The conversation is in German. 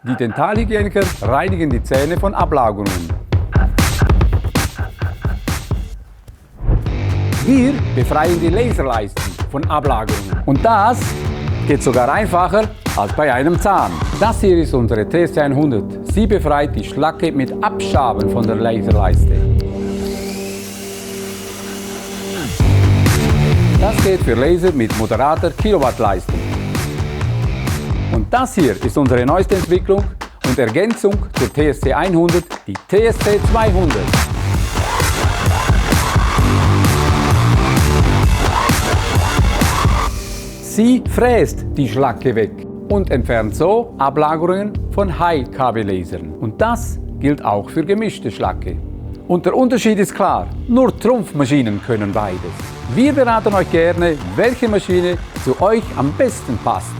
Die Dentalhygieniker reinigen die Zähne von Ablagerungen. Wir befreien die Laserleisten von Ablagerungen. Und das geht sogar einfacher als bei einem Zahn. Das hier ist unsere TSC 100. Sie befreit die Schlacke mit Abschaben von der Laserleiste. Das geht für Laser mit moderater Kilowattleistung. Und das hier ist unsere neueste Entwicklung und Ergänzung zur TSC 100, die TSC 200. Sie fräst die Schlacke weg und entfernt so Ablagerungen von High-KB-Lasern. Und das gilt auch für gemischte Schlacke. Und der Unterschied ist klar, nur Trumpfmaschinen können beides. Wir beraten euch gerne, welche Maschine zu euch am besten passt.